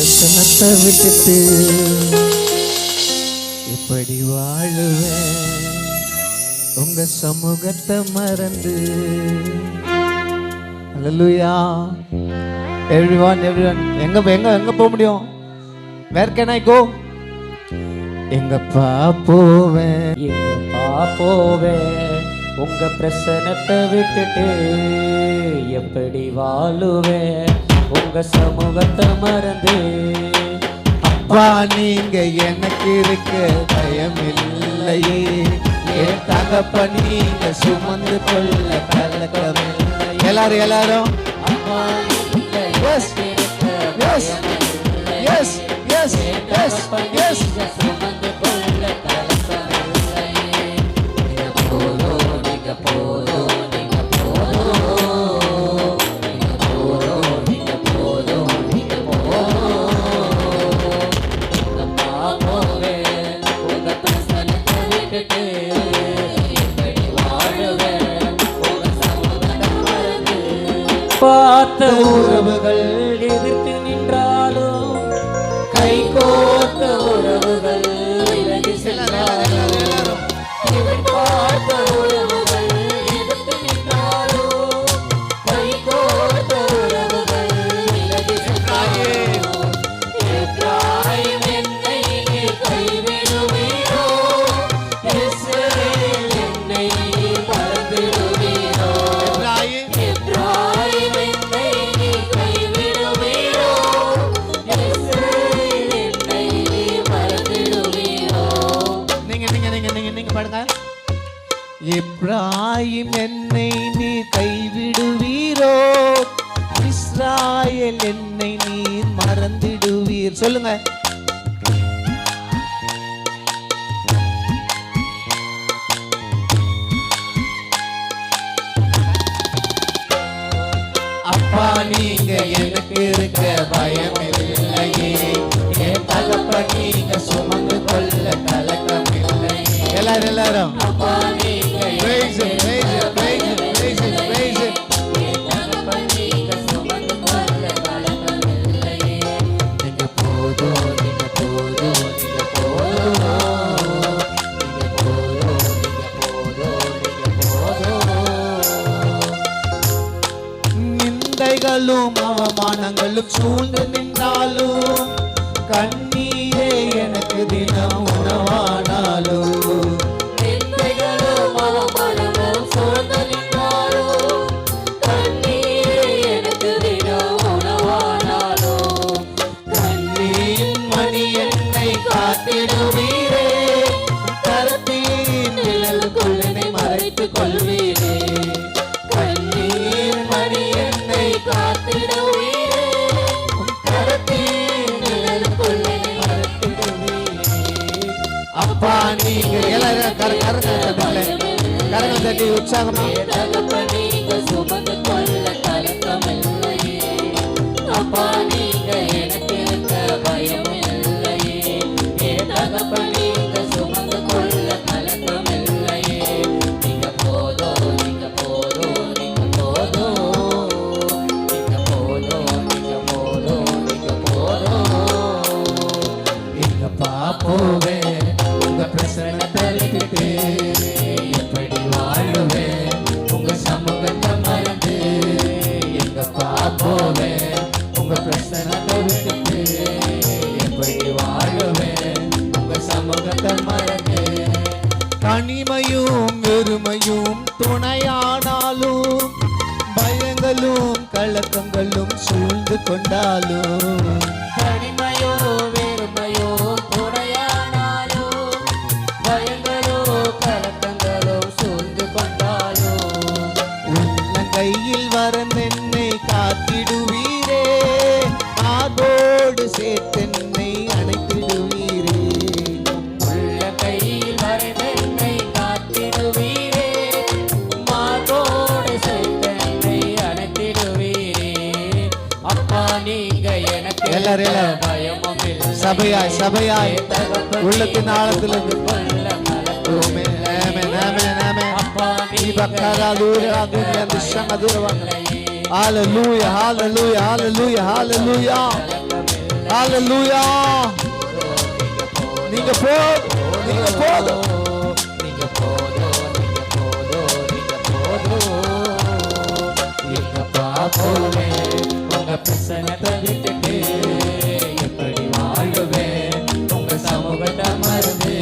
பிரசனத்தை விட்டுட்டு இப்படி வாழுவேன் உங்க சமூகத்தை மறந்து. அல்லேலூயா. எவ்ரிவன் எங்க எங்க எங்க போக முடியும்? வேர் கேன் ஐ கோ? எங்கப்பா போவேன் உங்க பிரசனத்தை விட்டுட்டு எப்படி வாழுவேன் உங்க சமூகத்தை மறந்து. அப்பா நீங்க எனக்கு இருக்க பயம் இல்லையே, என் தகப்ப நீங்க சுமந்து கொள்ள கலக்கமில்லை. எல்லாரும் அப்பா நீங்க Yes, yes, yes, yes, yes, yes. சுமந்து கொள்ள கலக்கமில்லை. நீங்க போதும், நீங்க போதும், நீங்க போதும், நீங்க போதும், நீங்க போதும், நீங்க போதும். எங்கப்பா போவேன் உங்க பிரசனத்தை விட்டுட்டு எப்படி வாழுவேன் உங்க சமூகத்தை மறந்து. பார்த்த உறவுகள் எதிர்த்து நின்றாலும் கை கோர்த்த உறவுகள் விலகி சென்றாலும், பார்த்த உறவுகள் எதிர்த்து நின்றாலும் கை கோர்த்த உறவுகள் விலகி சென்றாலும், எப்ராயிம் என்னை கைவிடுவீரோ, இஸ்ரவேல் என்னை மறந்திடுவீரோ. எப்ராயிம் என்னை கைவிடுவீரோ, இஸ்ரவேல் என்னை மறந்திடுவீரோ. நீங்க பாடுங்க. எப்ராயிம் என்னை நீ கைவிடுவீரோ, இஸ்ராயேல் என்னை நீர் மறந்திடுவீர். சொல்லுங்க. அப்பா நீங்க எனக்கு இருக்க பயம் இல்லையே, என் தகப்ப நீங்க சுமந்து கொள்ள கலக்கம் இல்லை. எல்லாரும் அப்பா நீங்க praise him, praise him, praise him, praise him, praise him. நீங்க சுமந்து கொள்ள கலக்கமில்லையே. நீங்க போதும், நீங்க போதும், நீங்க போதும், நீங்க போதும், நீங்க போதும், நீங்க போதும். நிந்தைகளும் அவமானங்களும் சூழ்ந்து நின்றாலும், கண்ணீரே எனக்கு தினம் உணவானாலும், நிந்தைகளும் அவமானங்களும் சூழ்ந்து நின்றாலும், கண்ணீரே எனக்கு தினம் உணவானாலும், கண்ணீரின் மணி என்னை காத்திடுவீரே, கருத்தின் நிழலுக்குள் என்னை மறைத்துக் கொள்வீரே. கண்ணீர் மணி என்னை காத்திடுவீரே, கரத்தின் நிழலுக்குள் என்னை மறைத்திடுவீரே. அப்பா நீங்க எல்லாரும் கரங்கள் தட்டி உற்சாகமா தகப்ப நீங்க சுமந்து கொள்ள கலக்கமில்லையே, அப்பா நீங்க எனக்கு இருக்க பயம் இல்லையே, என் தகப்ப நீங்க சுமந்து கொள்ள கலக்கமில்லையே. நீங்க போதும், நீங்க போதும், நீங்க போதும், நீங்க போதும், நீங்க போதும், நீங்க போதும். எங்கப்பா போவேன் உங்க பிரசனத்தை விட்டுட்டு எப்படி வாழுவேன் உங்க சமூகத்தை மறந்து. எங்கப்பா போவேன் உங்க பிரசனத்தை விட்டுட்டு எப்படி வாழுவேன் உங்க சமூகத்தை மறந்து. தனிமையும் வெறுமையும் துணையானாலும், பயங்களும் கலக்கங்களும் சூழ்ந்து கொண்டாலும், தனிமையோ வெறுமையோ துணையானாலோ, பயங்களோ கலக்கங்களோ சூழ்ந்து கொண்டாலோ, உள்ளங்கையில் வரந்தென்னை காத்திடுவீரே, ஆகோடு சேர்த்தென்னை அணைத்திடுவீரே. உள்ள கையில் வரைதென்னை காத்திடுவீரே, மார்போடு சேர்த்தென்னை அணைத்திடுவீரே. அப்பா நீங்க எனக்கு எல்லாரும் பயமும் இல்லை. சபையாய் உள்ளத்தின் ஆழத்திலிருந்து கொள்ள கலக்கம் அப்பா Hallelujah, hallelujah, hallelujah, hallelujah. ஹalleluya நீங்க போதும் நீங்க போதும் நீங்க போதும் நீங்க போதும் நீங்க போதும் எங்கப்பா போவேன் உங்க பிரசன்னத்தை விட்டுட்டு எப்படி வாழுவேன் உங்க சமூகத்தை மறந்து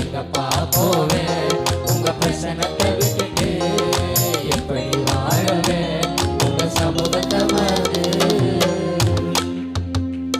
எங்கப்பா போவேன் உங்க பிரசன்னத்தை